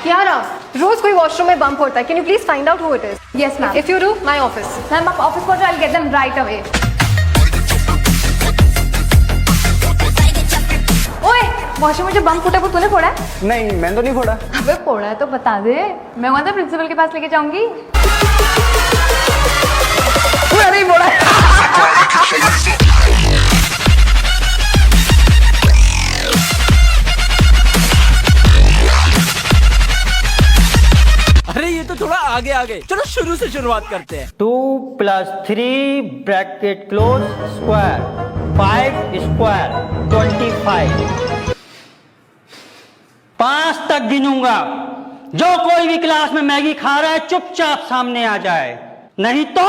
Kiara, रोज कोई washroom में bump होता है. Can you please find out who it is? Yes, ma'am. If you do, my office. Ma'am, आप office पहुंचो, I'll get them right away. ओए, washroom में जो बम फूटा वो तूने फोड़ा है? नहीं, मैंने तो नहीं फोड़ा। अबे फोड़ा है तो बता दे, मैं वहाँ तो प्रिंसिपल के पास लेके जाऊंगी। तूने नहीं फोड़ा है। अरे ये तो थोड़ा आगे आगे, चलो शुरू से शुरुआत करते हैं। 2 + 3 ब्रैकेट क्लोज स्क्वायर 5 स्क्वायर 25। 5 तक गिनूंगा। जो कोई भी क्लास में मैगी खा रहा है चुपचाप सामने आ जाए, नहीं तो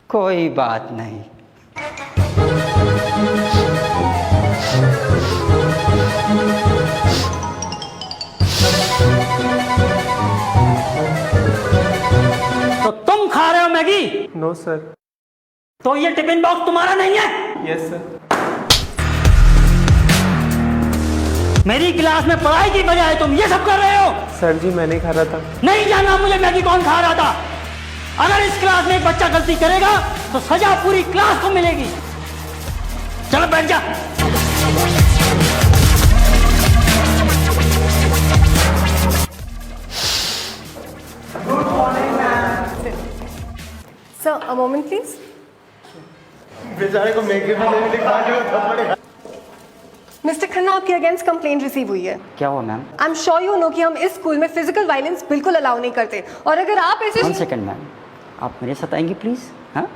कोई बात नहीं। तो तुम खा रहे हो मैगी? No sir. तो ये टिफिन बॉक्स तुम्हारा नहीं है? Yes sir. मेरी क्लास में पढ़ाई की बजाय तुम ये सब कर रहे हो? सर जी मैं नहीं खा रहा था। नहीं जानना मुझे मैगी कौन खा रहा था। अगर इस क्लास में एक बच्चा गलती करेगा तो सजा पूरी क्लास को मिलेगी। चलो बैठ जा। Sir, a moment please. बेचारे को मैगी बनाने के लिए खा लिया पड़ेगा। मिस्टर खन्ना, आपके अगेंस्ट कंप्लेंट रिसीव हुई है. क्या हुआ ma'am? I am sure you know कि हम इस स्कूल में फिजिकल वायलेंस बिल्कुल अलाउ नहीं करते, और अगर आप ऐसे 1 सेकेंड मैम, आप मेरे साथ आएंगी प्लीज? हाँ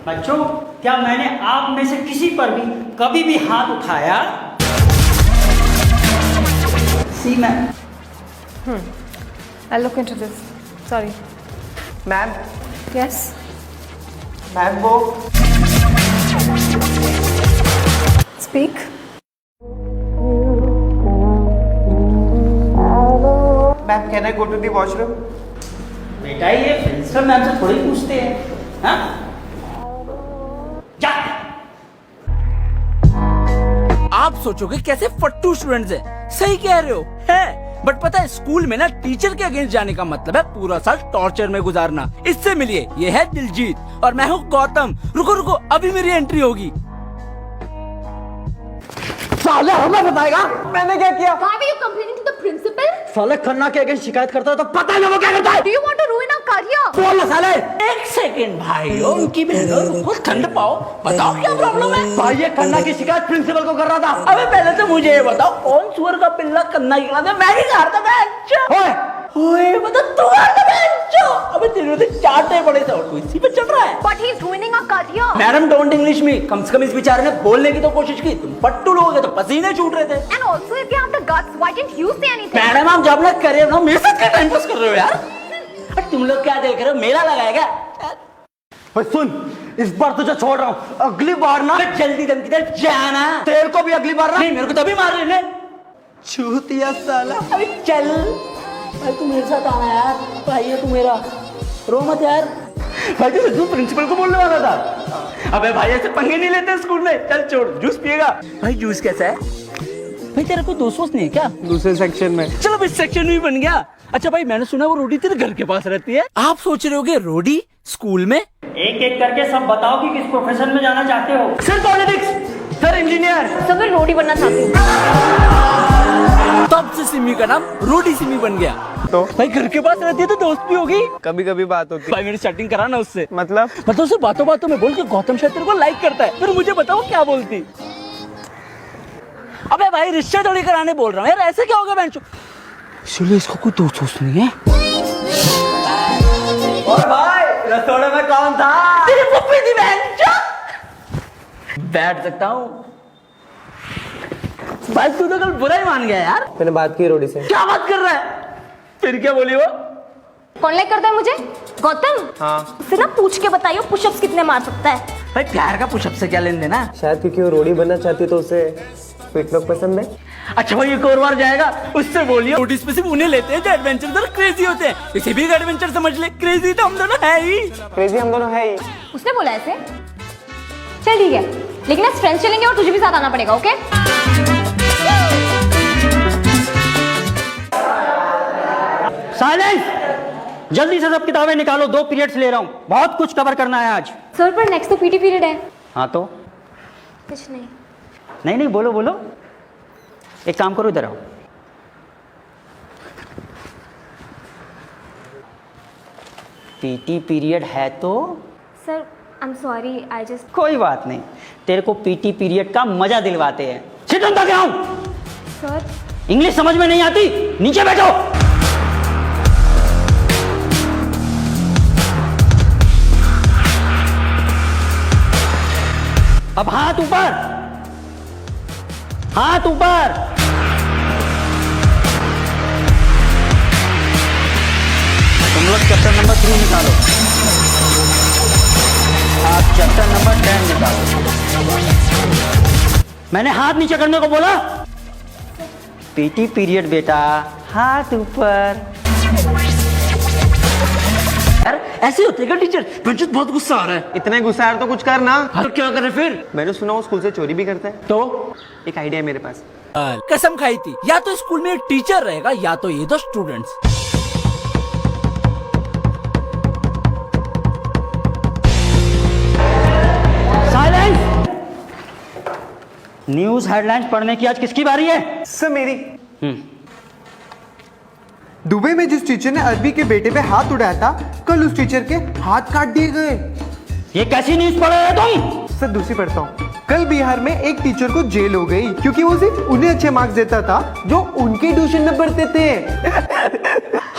बच्चों, क्या मैंने आप में से किसी पर भी कभी भी हाथ उठाया? See ma'am. I'll look into this. Sorry. Ma'am, Yes. Ma'am वो Speak. Ma'am can I go to the washroom? बेटा ये प्रिंसिपल मैम से थोड़ी पूछते हैं। हाँ जा। आप सोचोगे कैसे फट्टू स्टूडेंट्स हैं, सही कह रहे हो है। बट पता है स्कूल में ना टीचर के अगेंस्ट जाने का मतलब है पूरा साल टॉर्चर में गुजारना। इससे मिलिए, ये है दिलजीत और मैं हूँ गौतम। रुको रुको, अभी मेरी एंट्री होगी। साले हमें बताएगा मैंने क्या किया? Why were you complaining to the principal? साले खन्ना के अगेंस्ट शिकायत करता है तो पता है ना वो क्या करता है? Do you want to ruin our career? बोल ना साले। एक सेकेंड भाई, उनकी बहनों रुको, ठंड पाओ, बताओ क्या प्रॉब्लम है। भाई ये खन्ना की शिकायत प्रिंसिपल को कर रहा था। अबे पहले तो मुझे ये बताओ, कौन सुअर का पिल्ला कन्ना गिरा था? मैं नहीं खा रहा था। ओए ओए बता, तू खा रहा था? अबे तेरे तो चाटे पड़े थे और तू इसी पे चढ़ रहा है। But he's ruining our career. Madam don't English में, कम से कम इस बेचारे ने बोलने की तो कोशिश की। तुम पट्टू लोग तो पसीने छूट रहे थे। And also, if you have the guts, why didn't you say anything? Madam आप जब ना करे ना, मेरे साथ क्या टाइम पास कर रहे हो यार? अरे तुम लोग क्या देख रहे हो, मेला लगाएगा? भाई सुन, इस बार तुझे छोड़ रहा हूँ, अगली बार ना जल्दी दम किधर जाना। तेल को भी अगली बार ना। नहीं, मेरे को तभी मार रहे ने। चूतिया साला। अबे चल भाई, तू मेरे साथ आना यार, भाई है तू मेरा, रो मत यार। भाई तू प्रिंसिपल को बोलने वाला था। अबे भाई ऐसे पंगे नहीं लेते स्कूल में। चल छोड़, जूस पिएगा? भाई जूस कैसा है? भाई तेरा कोई दोस्त वोस्त नहीं है क्या? दूसरे सेक्शन में। चलो इस सेक्शन में बन गया। अच्छा भाई, मैंने सुना वो रोडी तेरे घर के पास रहती है। आप सोच रहे होगे रोडी स्कूल में? एक एक करके सब बताओ कि किस प्रोफेशन में जाना चाहते हो। Sir politics, sir engineer. सब मैं रोटी बनना चाहती हूँ। तब से सिमी का नाम रोडी सिमी बन गया। तो भाई घर के पास रहती है तो दोस्त भी होगी। कभी कभी बात होती है। भाई मेरी चैटिंग करा ना उससे। मतलब उसे बातों बातों में बोल के गौतम शायद तेरे को लाइक करता है। फिर मुझे बताओ क्या बोलती। अबे भाई रिश्ते थोड़ी कराने बोल रहा हूँ यार, ऐसे क्या होगा बेंचो। चलो इसको कोई दोस्त नहीं है। और भाई रसोड़े में कौन था? तेरी पुप्पी थी बेंचो। बैठ सकता हूँ भाई, तू तो कल बुरा ही मान गया यार। मैंने बात की रोडी से। क्या बात कर रहा है? फिर क्या बोली वो? कौन लाइक करता है मुझे? गौतम। हाँ। उससे ना पूछ के बताइए पुशअप्स कितने मार सकता है। भाई प्यार का पुशअप से क्या लेन देना? शायद क्योंकि वो रोडी बनना चाहती तो उसे स्वीट लोग पसंद है। अच्छा भाई एक और बार जाएगा उससे बोलिए नोटिस पे सिर्फ उन्हें लेते हैं जो एडवेंचर दोनों क्रेजी होते हैं। इसे भी एक एडवेंचर समझ ले, क्रेजी तो हम दोनों है ही। क्रेजी हम दोनों है ही। उसने बोला ऐसे? चल ठीक है, लेकिन आज फ्रेंड्स चलेंगे और तुझे भी साथ आना पड़ेगा, ओके? साइलेंस! जल्दी से सब किताबें निकालो, 2 पीरियड्स ले रहा हूँ, बहुत कुछ कवर करना है आज। सर पर नेक्स्ट तो पीटी पीरियड है। हाँ तो कुछ नहीं। नहीं बोलो बोलो। एक काम करो, इधर आओ। पीटी पीरियड है तो sir I am sorry, I just. कोई बात नहीं, तेरे को पीटी पीरियड का मजा दिलवाते हैं। सिट डाउन क्या हूं? सर इंग्लिश समझ में नहीं आती, नीचे बैठो। अब हाथ ऊपर, हाथ ऊपर। तुम लोग चैप्टर नंबर 3 निकालो, आप चैप्टर नंबर 10 निकालो। मैंने हाथ नीचे करने को बोला। पीटी पीरियड बेटा, हाथ ऊपर। यार ऐसे होते क्या टीचर? मुझे बहुत गुस्सा आ रहा है। इतना गुस्सा है तो कुछ कर ना। तो क्या करे फिर? मैंने सुना वो स्कूल से चोरी भी करता है। तो एक आइडिया है मेरे पास। कसम खाई थी, या तो स्कूल में एक टीचर रहेगा या तो ये 2 स्टूडेंट्स। साइलेंस! न्यूज हेडलाइंस पढ़ने की आज किसकी बारी है? सर मेरी। दुबई में जिस टीचर ने अरबी के बेटे पे हाथ उड़ाया था, कल उस टीचर के हाथ काट दिए गए। ये कैसी न्यूज पढ़ रहे हो तुम? सर दूसरी पढ़ता हूँ। कल बिहार में एक टीचर को जेल हो गई क्योंकि वो सिर्फ उन्हें अच्छे मार्क्स देता था जो उनके ट्यूशन में पढ़ते थे।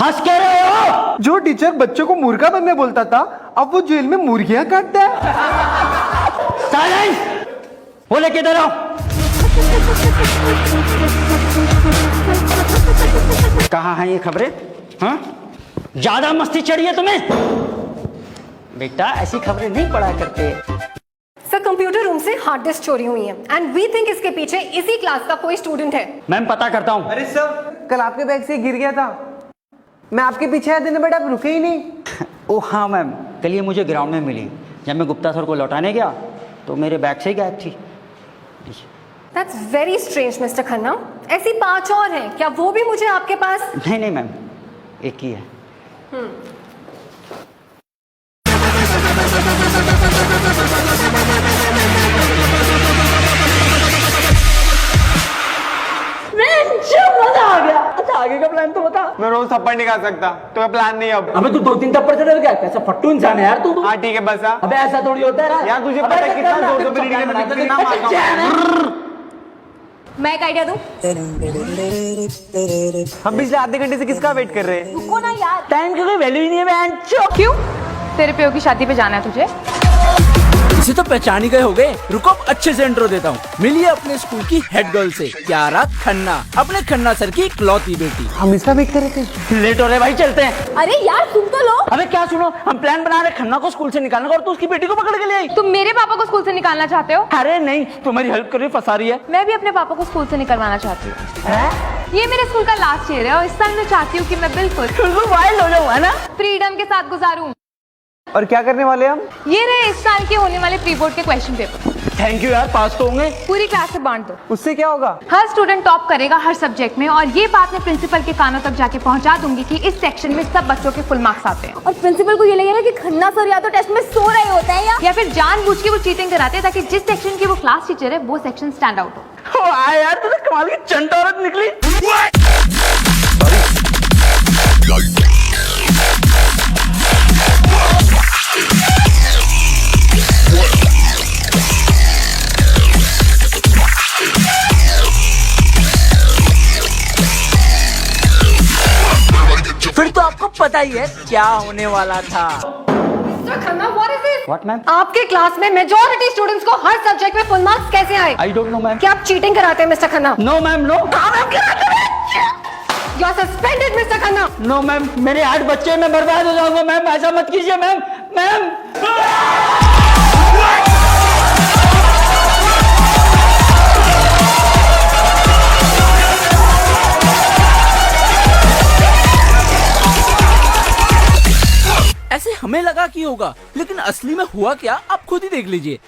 हंस के रहे हो? जो टीचर बच्चों को मुर्गा बनने बोलता था, अब वो जेल में मुर्गियां काटता है। साइलेंस! वो लेके इधर आओ। कहाँ हैं ये खबरें? हाँ, ज्यादा मस्ती चढ़ी है तुम्हें? बेटा ऐसी खबरें नहीं पढ़ा करते। सर कंप्यूटर रूम से हार्ड डिस्क चोरी हुई है एंड वी थिंक इसके पीछे इसी क्लास का कोई स्टूडेंट है। मैम पता करता हूँ। अरे सर, कल आपके बैग से गिर गया था, मैं आपके पीछे आया देने बट आप रुके ही नहीं। ओह हाँ मैम, कल ये मुझे ग्राउंड में मिली। जब मैं गुप्ता सर को लौटाने गया तो मेरे बैग से ही गायब थी। That's very strange, mister Khanna. ऐसी 5 और हैं, क्या वो भी मुझे आपके पास? नहीं मैम, एक ही है। मजा आ गया। अच्छा आगे का प्लान तो बता। मैं रोज थप्पड़ नहीं खा सकता, तो प्लान नहीं अब। अबे तू 2-3 थप्पड़ से डर गया? कैसा फट्टू इंसान है यार तू। हाँ ठीक है बस। अबे ऐसा थोड़ी होता है यार तुझे पता है कितना जोर से रीडिंग में कितना मारता हूं। मैं एक आइडिया दूं? हम पिछले आधे घंटे से किसका वेट कर रहे हैं? रुको ना यार। टाइम की कोई वैल्यू ही नहीं है बहन। क्यों? तेरे प्यो की शादी पे जाना है तुझे? इसे तो पहचान ही गए होगे। रुको अच्छे से इंट्रो देता हूँ। मिलिए अपने स्कूल की हेड गर्ल से, क्यारा खन्ना, अपने खन्ना सर की इकलौती बेटी। हम इसका वेट कर रहे थे। लेट हो रहे भाई, चलते हैं। अरे यार सुन तो लो। अबे क्या सुनो, हम प्लान बना रहे खन्ना को स्कूल से निकालने का और तू उसकी बेटी को पकड़ के ले आई। तुम मेरे पापा को स्कूल से निकालना चाहते हो? अरे नहीं, तुम्हारी हेल्प कर रही, फंसा रही है। मैं भी अपने पापा को स्कूल से निकलवाना चाहती हूँ। ये मेरे स्कूल का लास्ट ईयर है और इस साल मैं चाहती हूँ कि मैं बिल्कुल वाइल्ड हो जाऊँ, है ना? फ्रीडम के साथ गुजारूं। और क्या करने वाले हम? ये रहे इस साल के होने वाले प्री बोर्ड के क्वेश्चन पेपर। थैंक यू यार, पास तो होंगे। पूरी क्लास से बांट दो। उससे क्या होगा? हर स्टूडेंट टॉप करेगा हर सब्जेक्ट में और ये बात मैं प्रिंसिपल के कानों तक जाके पहुंचा दूंगी कि इस सेक्शन में सब बच्चों के फुल मार्क्स आते हैं। और प्रिंसिपल को ये लगेगा कि खन्ना सर या तो टेस्ट में सो रहे होते हैं या फिर जानबूझ के वो चीटिंग कराते हैं ताकि जिस सेक्शन की वो क्लास टीचर है वो सेक्शन स्टैंड आउट हो। वाह यार, तू तो कमाल की चंट औरत निकली। फिर तो आपको पता ही है क्या होने वाला था। Khanna, what is this? What ma'am? आपके क्लास में मेजॉरिटी स्टूडेंट्स को हर सब्जेक्ट में फुल मार्क्स कैसे आए? I don't know ma'am. क्या आप चीटिंग कराते हैं mister Khanna? No ma'am, no. You are suspended mister Khanna. No ma'am, मेरे 8 बच्चे, मैं बर्बाद हो जाऊंगा मैम, ऐसा मत कीजिए मैम। मैम ऐसे हमें लगा कि होगा, लेकिन असली में हुआ क्या आप खुद ही देख लीजिए।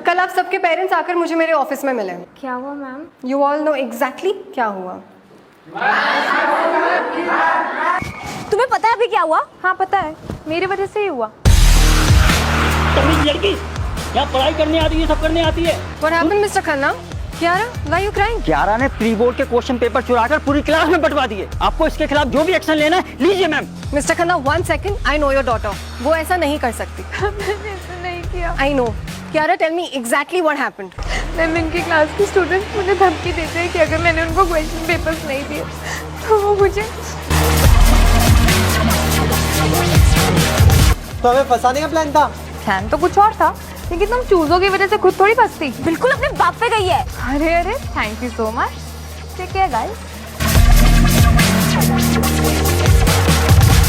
कल आप सबके पेरेंट्स आकर मुझे मेरे ऑफिस में मिले। क्या हुआ ma'am? You all know exactly क्या हुआ। तुम्हें पता है अभी क्या हुआ? हाँ पता है, मेरी वजह से ही हुआ। तमीज लड़की, यहाँ पढ़ाई करने आती है, सब करने आती है। What happened, Mr. Khanna? Kiara, why are you crying? Kiara ने प्री बोर्ड के क्वेश्चन पेपर चुराकर पूरी क्लास में बंटवा दिए। आपको इसके खिलाफ जो भी एक्शन लेना है लीजिए ma'am. Mr. Khanna, 1 second. I know your daughter. वो ऐसा नहीं कर सकती। मैंने ऐसा नहीं किया। I know. Kiara, tell me exactly what happened. Ma'am, इनकी क्लास के स्टूडेंट्स मुझे धमकी देते हैं कि अगर मैंने उनको क्वेश्चन पेपर्स नहीं दिए तो वो मुझे। तो हमें फंसाने का प्लान था। प्लान तो कुछ और था, लेकिन तुम चूजों की वजह से खुद थोड़ी फंसती। बिल्कुल अपने बाप पे गई है। अरे अरे, thank you so much. Take care guys.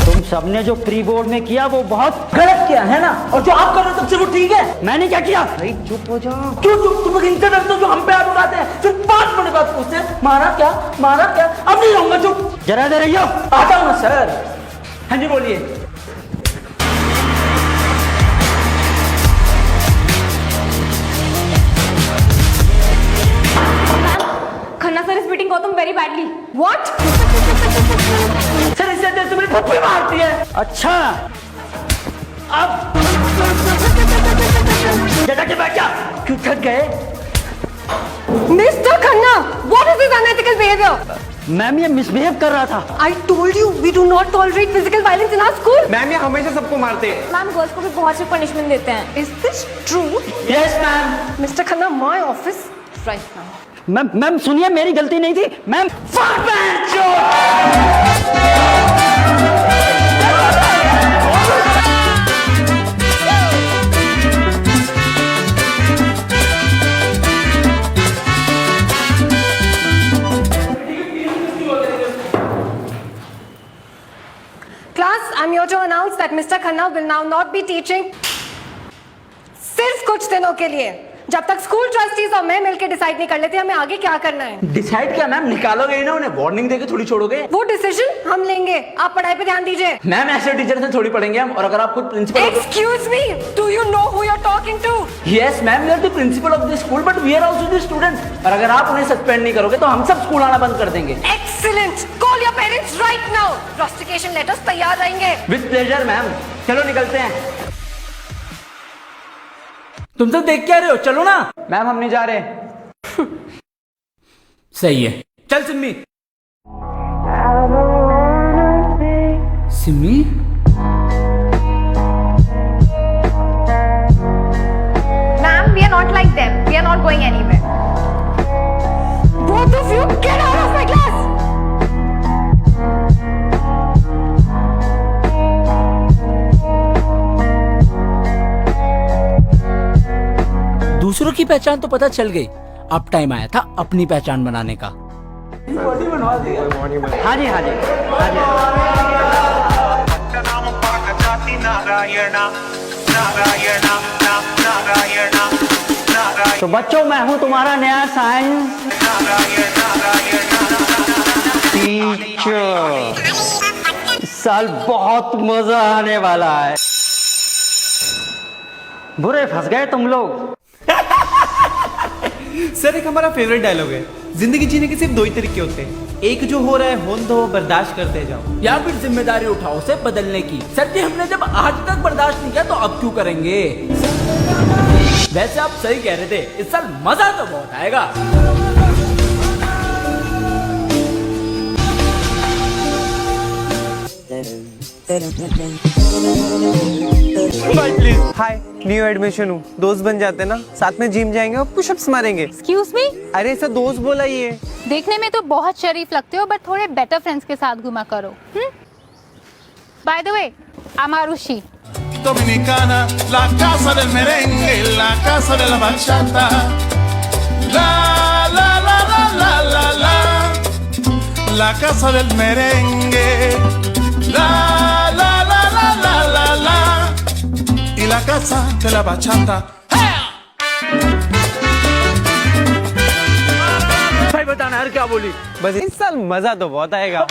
तुम सबने जो प्री बोर्ड में किया वो बहुत गलत किया है ना, और जो आप कर रहे हो सबसे वो ठीक है। मैंने क्या किया? भाई चुप हो जाओ। क्यों चुप? तुम लोग इनसे डरते हो जो हम पे हाथ उठाते हैं, फिर 5 मिनट बाद पूछते हैं मारा क्या, मारा क्या। अब नहीं रहूंगा, चुप। जरा दे रही हो। आता हूँ ना सर। हाँ जी बोलिए। खन्ना सर इस meeting Gautam very badly. What? Sir इससे तो मेरी फुप्पी मारती है। अच्छा अब जटा के बैठ जा। क्यों थक गए? Mr. Khanna, what is this unethical behavior? Ma'am ये मिसबिहेव कर रहा था। I told you we do not tolerate physical violence in our school. Ma'am ये हमेशा सबको मारते हैं। मैम गर्ल्स को भी बहुत सी पनिशमेंट देते हैं। Is this true? Yes ma'am. Mr. Khanna, my office right now. Ma'am ma'am सुनिए, मेरी गलती नहीं थी ma'am. Class, I'm here to announce that Mr. Khanna will now not be teaching सिर्फ कुछ दिनों के लिए, जब तक स्कूल ट्रस्टीज और मैं मिलकर डिसाइड नहीं कर लेते हमें आगे क्या करना है। डिसाइड क्या मैम, निकालोगे ही ना उन्हें, वार्निंग देके थोड़ी छोड़ोगे। वो डिसीजन हम लेंगे, आप पढ़ाई पे ध्यान दीजिए। मैम ऐसे टीचर से थोड़ी पढ़ेंगे हम, और अगर आप खुद principal. Excuse me, do you know who you're talking to? Yes ma'am, you are the principal of the school but we are also the students, और अगर आप उन्हें सस्पेंड नहीं करोगे तो हम सब स्कूल आना बंद कर देंगे। Excellent, call your parents right now. Rustication letters तैयार रहेंगे। विद प्लेजर मैम, चलो निकलते हैं। तुम सब देख क्या रहे हो, चलो ना। मैम हम नहीं जा रहे। सही है, चल Simmi. Simmi ma'am, we are not like them, we are not going anywhere. Both of you get out of my class. दूसरों की पहचान तो पता चल गई, अब टाइम आया था अपनी पहचान बनाने का। हाँ जी हाँ जी हाँ जी। तो बच्चों मैं हूँ तुम्हारा नया साइंस टीचर। इस साल बहुत मजा आने वाला है। बुरे फंस गए तुम लोग। सर एक हमारा फेवरेट डायलॉग है, जिंदगी जीने के सिर्फ 2 ही तरीके होते हैं, एक जो हो रहा है होने दो, बर्दाश्त करते जाओ, या फिर जिम्मेदारी उठाओ उसे बदलने की। सर जी हमने जब आज तक बर्दाश्त नहीं किया तो अब क्यों करेंगे। वैसे आप सही कह रहे थे, इस साल मजा तो बहुत आएगा। भाई प्लीज। हाय, न्यू एडमिशन हूँ, दोस्त बन जाते ना, साथ में जिम जाएंगे और पुशअप्स मारेंगे। एक्सक्यूज मी, अरे ऐसा दोस्त बोला ये। देखने में तो बहुत शरीफ लगते हो, बट थोड़े बेटर फ्रेंड्स के साथ घुमा करो। By the way, I am Aarushi. Dominicana, la casa del merengue, la casa de la bachata. La la la la la la la, la casa del merengue. La la la la la la la, y la casa de la bachata. भाई बताना यार क्या बोली। बस इस साल मजा तो बहुत आएगा।